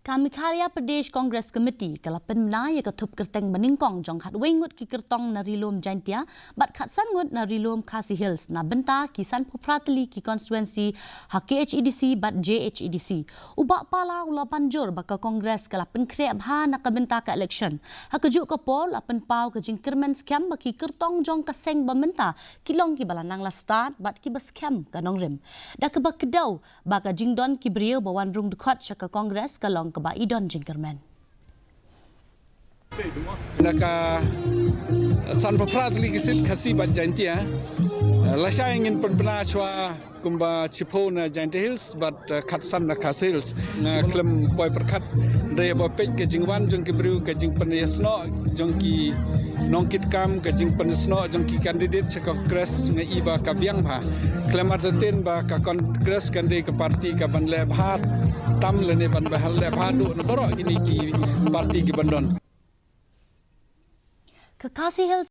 Kami Karya Pradesh Congress Committee kala Pynbna ya ketup Kyrtong meningkong jong khat wengut ki Kyrtong na rilom jantia bat khat sangut na rilom KHASI Hills na benta kisan popratli ki constituency ha KHADC bat JHADC ubak pala ula panjur baka Congress kala penkre bha na kabenta ka election ha kejuk ka pol apen pau ke jingkermen scam baki Kyrtong jong kaseng bamenta kilong ki balanang la start bat ki bas scam kanong rim da ke bakedau baka jingdon ki brio bawan rung dekot syaka Congress kalong keba idon jingkermen. Naka san papratli kisit KHASI bat jantia lasha ingin Pynbna chwa kumba chipo na Jhadc Hills bat khat san na KHASI Hills na klem boy perkat daya boy pej ke jingwan jong ki bru ke jing penyesno jong ki nongkit kam ke jing penyesno jong ki kandidat chaka kres nga iba ka biang bha klem arzatin ba ka kongres kande ke parti ka ban le bhat tam lene ban bahal le bhadu no borok ini ki parti ki bandon KHASI Hills